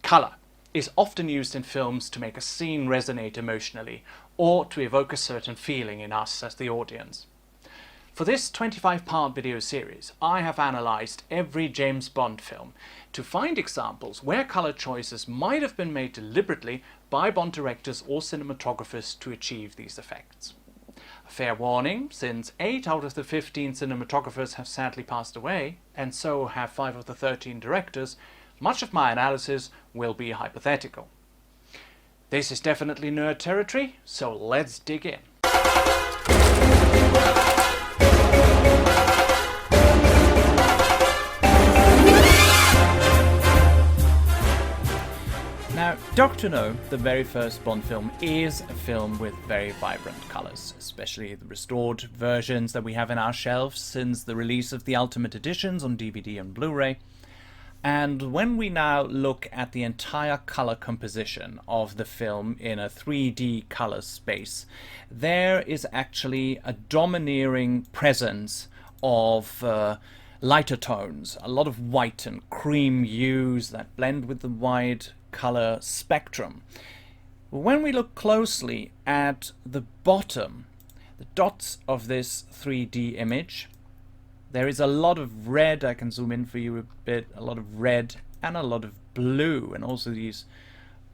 Colour is often used in films to make a scene resonate emotionally or to evoke a certain feeling in us as the audience. For this 25-part video series, I have analysed every James Bond film to find examples where colour choices might have been made deliberately by Bond directors or cinematographers to achieve these effects. A fair warning, since 8 out of the 15 cinematographers have sadly passed away, and so have 5 of the 13 directors, much of my analysis will be hypothetical. This is definitely nerd territory, so let's dig in. Now, Dr. No, the very first Bond film, is a film with very vibrant colours, especially the restored versions that we have in our shelves since the release of the Ultimate Editions on DVD and Blu-ray. And when we now look at the entire colour composition of the film in a 3D colour space, there is actually a domineering presence of lighter tones, a lot of white and cream hues that blend with the wide colour spectrum. When we look closely at the bottom, the dots of this 3D image, there is a lot of red. I can zoom in for you a bit. A lot of red and a lot of blue, and also these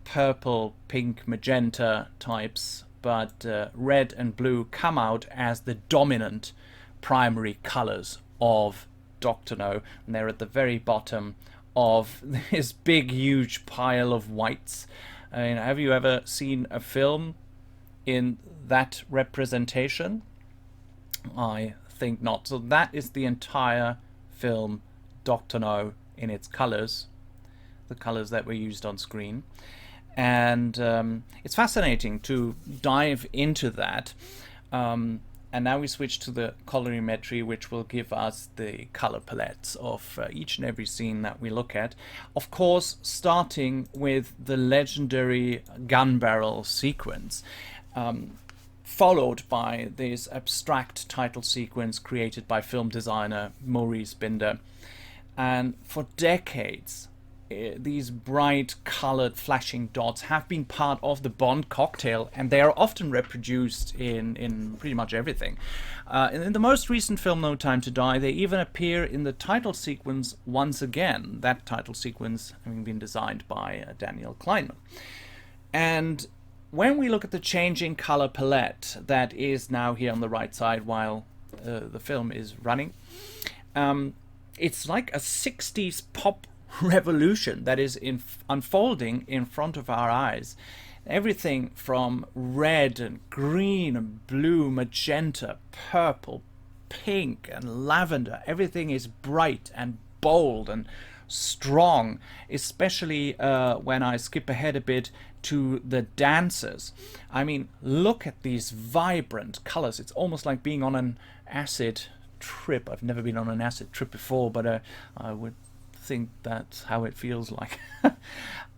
purple, pink, magenta types, but red and blue come out as the dominant primary colors of Dr. No, and they're at the very bottom of this big huge pile of whites. I mean, have you ever seen a film in that representation? I think not. So that is the entire film Dr. No in its colors, the colors that were used on screen. And it's fascinating to dive into that. And now we switch to the colorimetry, which will give us the color palettes of each and every scene that we look at. Of course, starting with the legendary gun barrel sequence, followed by this abstract title sequence created by film designer Maurice Binder. And for decades, these bright colored flashing dots have been part of the Bond cocktail, and they are often reproduced in pretty much everything. In the most recent film No Time to Die, they even appear in the title sequence once again, that title sequence having been designed by Daniel Kleinman. And when we look at the changing color palette that is now here on the right side while the film is running, it's like a 60s pop revolution that is unfolding in front of our eyes. Everything from red and green and blue, magenta, purple, pink and lavender, everything is bright and bold and strong, especially when I skip ahead a bit to the dancers. I mean, look at these vibrant colors. It's almost like being on an acid trip. I've never been on an acid trip before, but I would think that's how it feels like.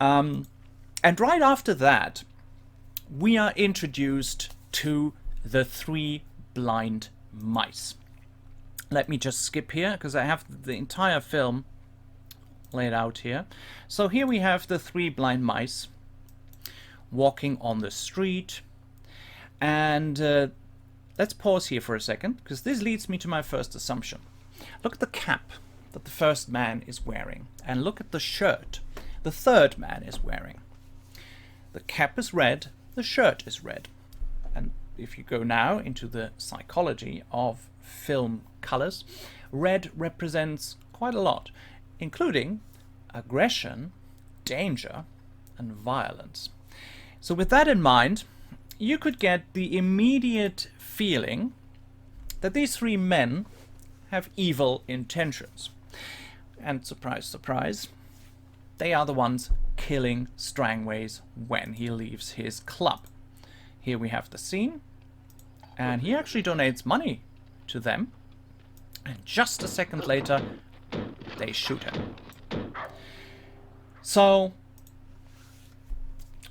And right after that, we are introduced to the 3 blind mice. Let me just skip here because I have the entire film laid out here. So here we have the 3 blind mice walking on the street, and let's pause here for a second because this leads me to my first assumption. Look at the cap that the first man is wearing, and look at the shirt the third man is wearing. The cap is red, the shirt is red. And if you go now into the psychology of film colors, red represents quite a lot, including aggression, danger, and violence. So with that in mind, you could get the immediate feeling that these 3 men have evil intentions. And surprise, surprise, they are the ones killing Strangways when he leaves his club. Here we have the scene, and he actually donates money to them, and just a second later, they shoot him. So,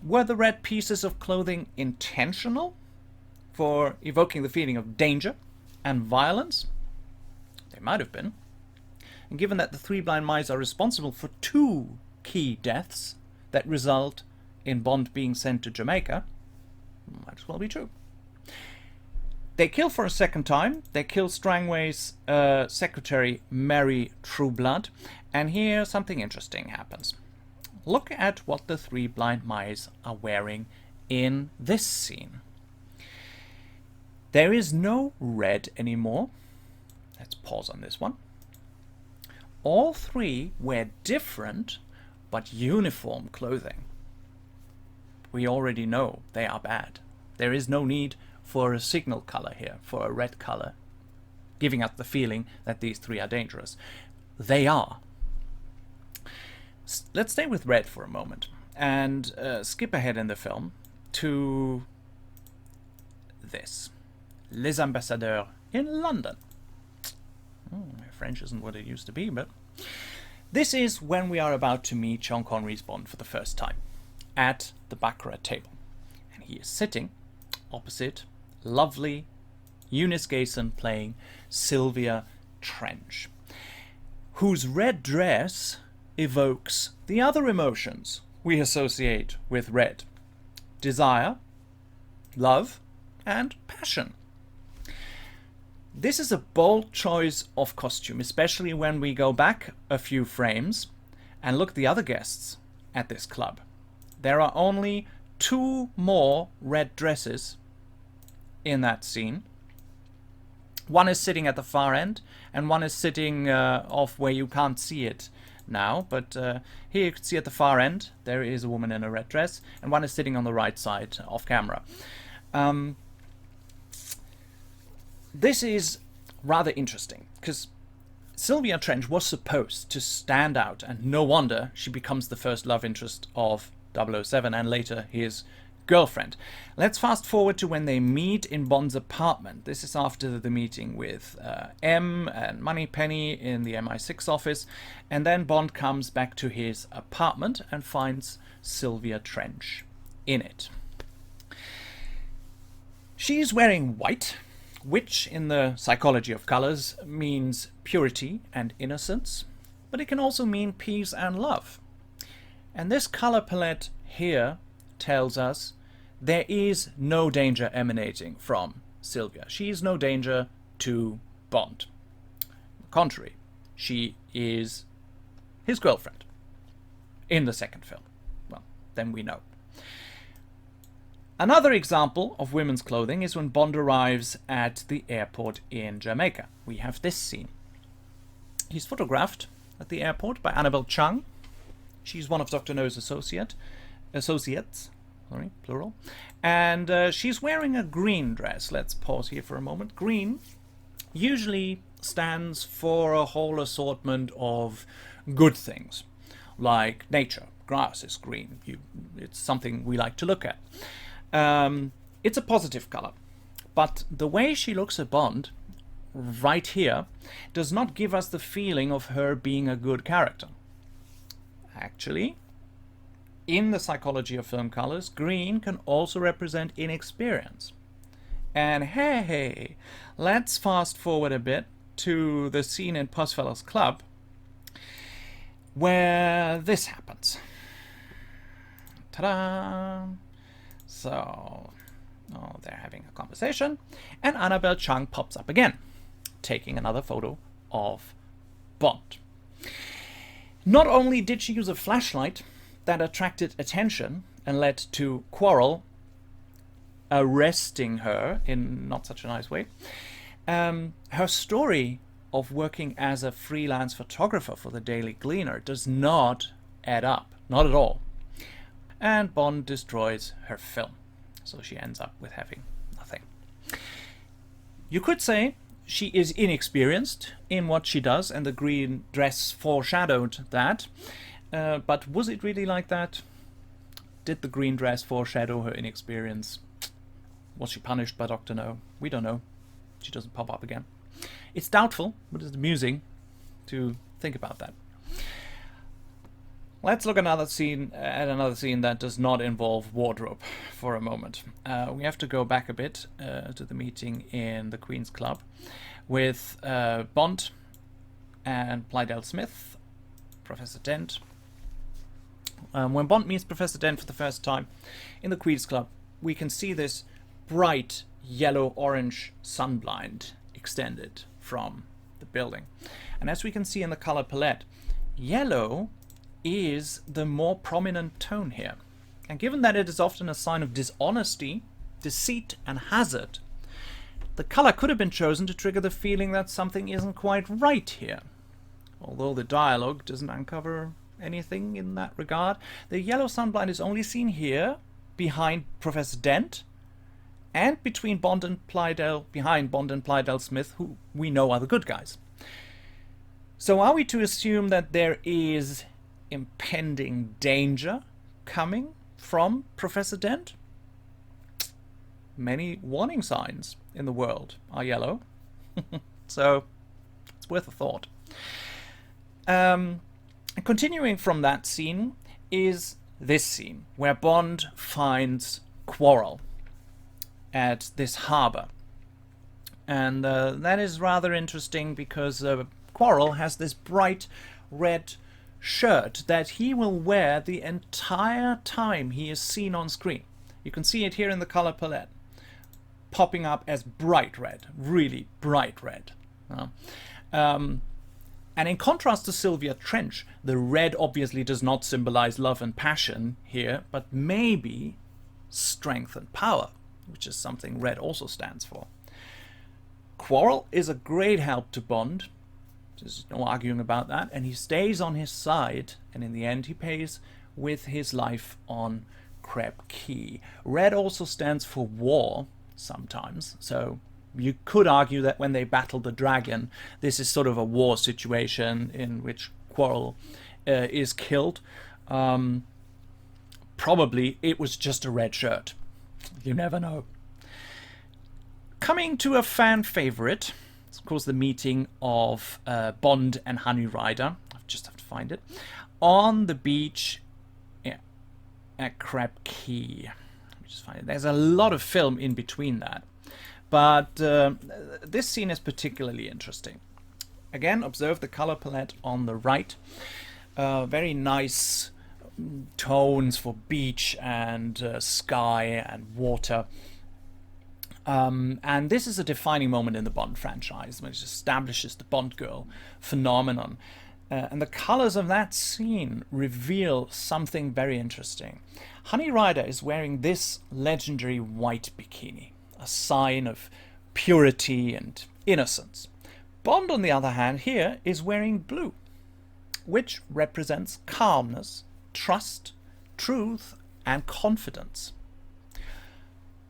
were the red pieces of clothing intentional for evoking the feeling of danger and violence? They might have been. And given that the 3 blind mice are responsible for 2 key deaths, that result in Bond being sent to Jamaica might as well be true. They kill for a second time. They kill Strangway's secretary, Mary Trueblood. And here something interesting happens. Look at what the three blind mice are wearing in this scene. There is no red anymore. Let's pause on this one. All three wear different but uniform clothing. We already know they are bad. There is no need for a signal color here, for a red color, giving us the feeling that these three are dangerous. They are. Let's stay with red for a moment and skip ahead in the film to this. Les Ambassadeurs in London. My French isn't what it used to be, but this is when we are about to meet Sean Connery's Bond for the first time at the baccarat table. And he is sitting opposite lovely Eunice Gayson playing Sylvia Trench, whose red dress evokes the other emotions we associate with red: desire, love, and passion. This is a bold choice of costume, especially when we go back a few frames and look at the other guests at this club. There are only 2 more red dresses in that scene. One is sitting at the far end, and one is sitting off where you can't see it now. But here you can see at the far end, there is a woman in a red dress, and one is sitting on the right side off camera. This is rather interesting, because Sylvia Trench was supposed to stand out, and no wonder she becomes the first love interest of 007 and later his girlfriend. Let's fast forward to when they meet in Bond's apartment. This is after the meeting with M and Moneypenny in the MI6 office, and then Bond comes back to his apartment and finds Sylvia Trench in it. She's wearing white, which in the psychology of colors means purity and innocence, but it can also mean peace and love. And this color palette here tells us there is no danger emanating from Sylvia. She is no danger to Bond. On the contrary, she is his girlfriend in the second film. Well, then we know. Another example of women's clothing is when Bond arrives at the airport in Jamaica. We have this scene. He's photographed at the airport by Annabelle Chung. She's one of Dr. No's associates, plural. And she's wearing a green dress. Let's pause here for a moment. Green usually stands for a whole assortment of good things, like nature. Grass is green. It's something we like to look at. It's a positive color, but the way she looks at Bond right here does not give us the feeling of her being a good character. Actually, in the psychology of film colors, green can also represent inexperience. And hey, let's fast forward a bit to the scene in Puzzfellas Club where this happens. Ta-da! So, they're having a conversation, and Annabelle Chung pops up again, taking another photo of Bond. Not only did she use a flashlight that attracted attention and led to Quarrel arresting her in not such a nice way, her story of working as a freelance photographer for the Daily Gleaner does not add up, not at all. And Bond destroys her film, so she ends up with having nothing. You could say she is inexperienced in what she does, and the green dress foreshadowed that. But was it really like that? Did the green dress foreshadow her inexperience? Was she punished by Dr. No? We don't know. She doesn't pop up again. It's doubtful, but it's amusing to think about that. Let's look at another scene that does not involve wardrobe for a moment. We have to go back a bit to the meeting in the Queen's Club with Bond and Blydell Smith, Professor Dent, When Bond meets Professor Dent for the first time in the Queen's Club, we can see this bright yellow-orange sunblind extended from the building. And as we can see in the color palette, yellow is the more prominent tone here. And given that it is often a sign of dishonesty, deceit, and hazard, the color could have been chosen to trigger the feeling that something isn't quite right here. Although the dialogue doesn't uncover anything in that regard, the yellow sunblind is only seen here, behind Professor Dent, and between Bond and Plydell, behind Bond and Plydell Smith, who we know are the good guys. So are we to assume that there is impending danger coming from Professor Dent? Many warning signs in the world are yellow, so it's worth a thought. Continuing from that scene is this scene, where Bond finds Quarrel at this harbor. And that is rather interesting because Quarrel has this bright red shirt that he will wear the entire time he is seen on screen. You can see it here in the color palette, popping up as bright red, really bright red. And in contrast to Sylvia Trench, the red obviously does not symbolize love and passion here, but maybe strength and power, which is something red also stands for. Quarrel is a great help to Bond. There's no arguing about that. And he stays on his side, and in the end he pays with his life on Crab Key. Red also stands for war sometimes, so you could argue that when they battle the dragon, this is sort of a war situation in which Quarrel is killed. Probably it was just a red shirt. You never know. Coming to a fan favorite, it's of course the meeting of Bond and Honey Rider. I just have to find it. On the beach at Crab Key. Let me just find it. There's a lot of film in between that. But this scene is particularly interesting. Again, observe the color palette on the right. Very nice tones for beach and sky and water. And this is a defining moment in the Bond franchise, which establishes the Bond girl phenomenon. And the colors of that scene reveal something very interesting. Honey Rider is wearing this legendary white bikini, a sign of purity and innocence. Bond, on the other hand, here is wearing blue, which represents calmness, trust, truth, and confidence.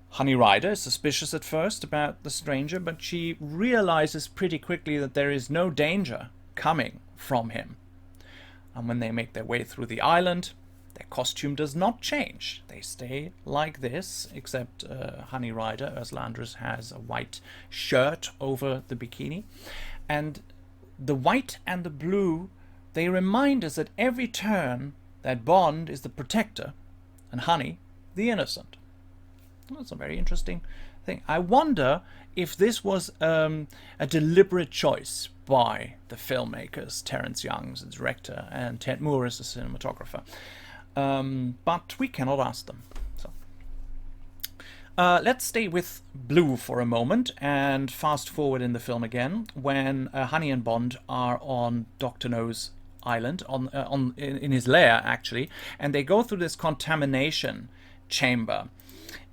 Honey Rider is suspicious at first about the stranger, but she realizes pretty quickly that there is no danger coming from him. And when they make their way through the island, their costume does not change. They stay like this, except Honey Rider, Ursula Andress, has a white shirt over the bikini. And the white and the blue, they remind us at every turn that Bond is the protector and Honey the innocent. That's a very interesting thing. I wonder if this was a deliberate choice by the filmmakers, Terence Young as the director and Ted Moore as the cinematographer. But we cannot ask them. So, let's stay with blue for a moment and fast forward in the film again when Honey and Bond are on Dr. No's island, in his lair actually, and they go through this contamination chamber.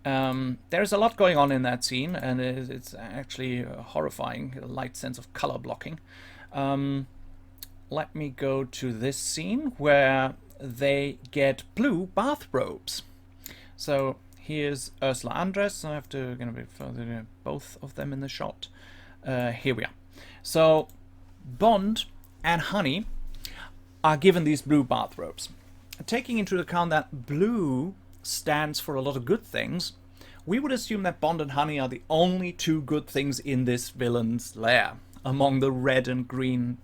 There's a lot going on in that scene, and it's actually horrifying, a light sense of color blocking. Let me go to this scene where they get blue bathrobes. So here's Ursula Andress. I have to get a bit further, both of them in the shot. Here we are. So Bond and Honey are given these blue bathrobes. Taking into account that blue stands for a lot of good things, we would assume that Bond and Honey are the only two good things in this villain's lair, among the red and green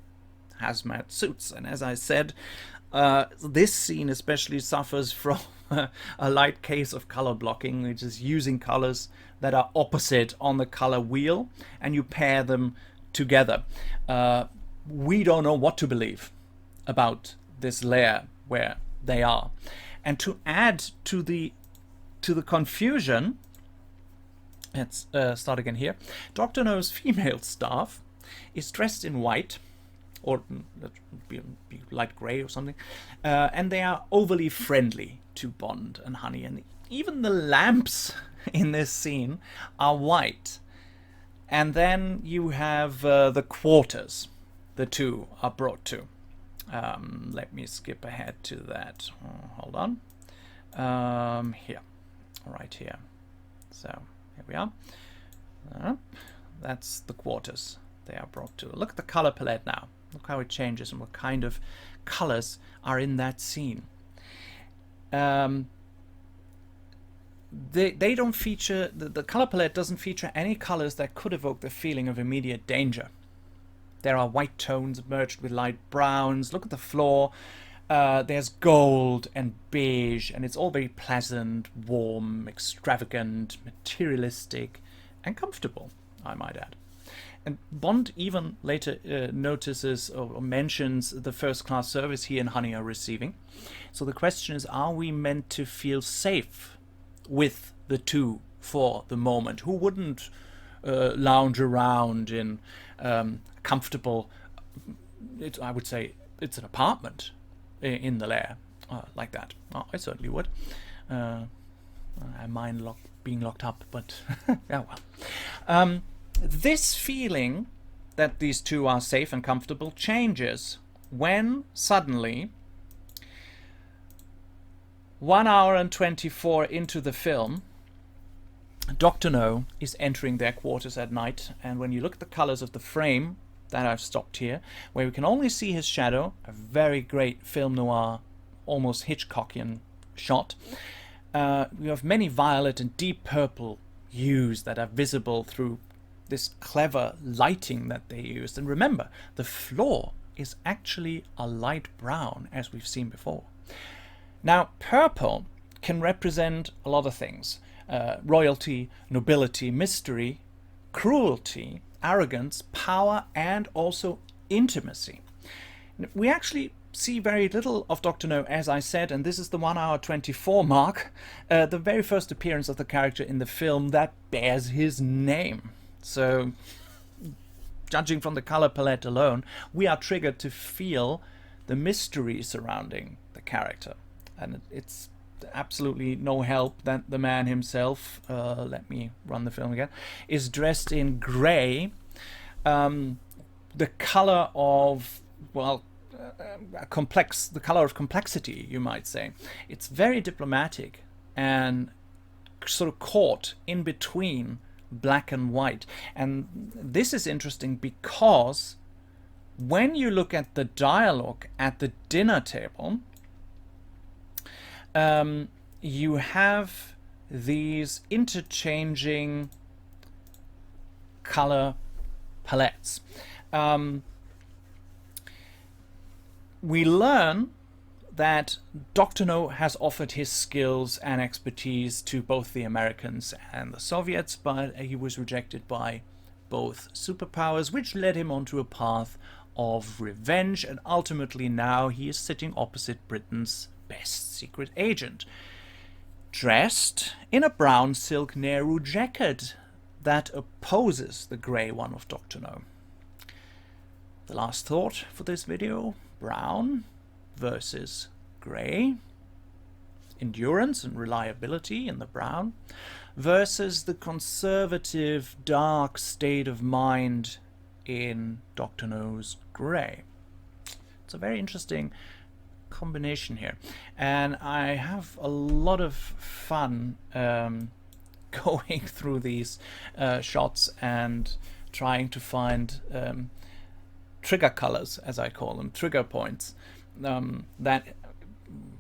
hazmat suits. And as I said, this scene especially suffers from a light case of color blocking, which is using colors that are opposite on the color wheel, and you pair them together. We don't know what to believe about this lair where they are. And to add to the confusion, let's start again here. Dr. No's female staff is dressed in white, or be light grey or something, and they are overly friendly to Bond and Honey, and even the lamps in this scene are white. And then you have the quarters, the two are brought to. Let me skip ahead to that. Hold on. Here, right here. So here we are. That's the quarters they are brought to. Look at the color palette now. Look how it changes and what kind of colors are in that scene. They don't feature, the color palette doesn't feature any colors that could evoke the feeling of immediate danger. There are white tones merged with light browns. Look at the floor. There's gold and beige, and it's all very pleasant, warm, extravagant, materialistic, and comfortable, I might add. And Bond even later notices or mentions the first-class service he and Honey are receiving. So the question is, are we meant to feel safe with the two for the moment? Who wouldn't lounge around in comfortable, I would say it's an apartment in the lair like that? Oh, I certainly would. I mind being locked up, but yeah, well. This feeling that these two are safe and comfortable changes when suddenly 1 hour and 24 into the film, Dr. No is entering their quarters at night, and when you look at the colors of the frame that I've stopped here, where we can only see his shadow, a very great film noir, almost Hitchcockian shot, we have many violet and deep purple hues that are visible through this clever lighting that they used. And remember, the floor is actually a light brown, as we've seen before. Now, purple can represent a lot of things. Royalty, nobility, mystery, cruelty, arrogance, power, and also intimacy. We actually see very little of Dr. No, as I said, and this is the 1 hour 24 mark, the very first appearance of the character in the film that bears his name. So, judging from the color palette alone, we are triggered to feel the mystery surrounding the character. And it's absolutely no help that the man himself, let me run the film again, is dressed in grey. The color of, well, the color of complexity, you might say. It's very diplomatic and sort of caught in between black and white. And this is interesting because when you look at the dialogue at the dinner table, you have these interchanging color palettes. We learn that Dr. No has offered his skills and expertise to both the Americans and the Soviets, but he was rejected by both superpowers, which led him onto a path of revenge, and ultimately now he is sitting opposite Britain's best secret agent, dressed in a brown silk Nehru jacket that opposes the grey one of Dr. No. The last thought for this video: brown versus grey, endurance and reliability in the brown versus the conservative dark state of mind in Dr. No's grey. It's a very interesting combination here, and I have a lot of fun going through these shots and trying to find trigger colors, as I call them, trigger points, that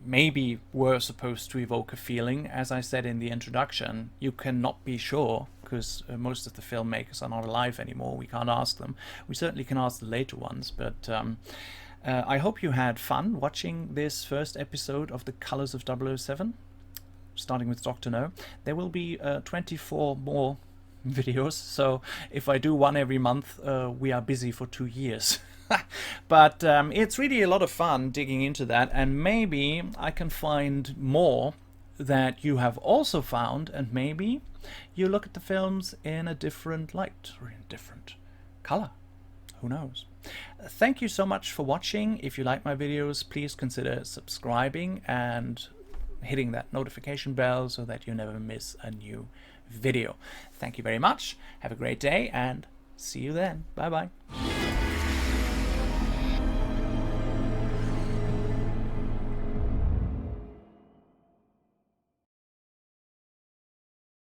maybe were supposed to evoke a feeling. As I said in the introduction, you cannot be sure because most of the filmmakers are not alive anymore. We can't ask them. We certainly can ask the later ones, but I hope you had fun watching this first episode of The Colors of 007, starting with Dr. No. There will be 24 more videos, so if I do one every month, we are busy for 2 years. But it's really a lot of fun digging into that, and maybe I can find more that you have also found, and maybe you look at the films in a different light or in a different color. Who knows? Thank you so much for watching. If you like my videos, please consider subscribing and hitting that notification bell so that you never miss a new video. Thank you very much. Have a great day and see you then. Bye bye.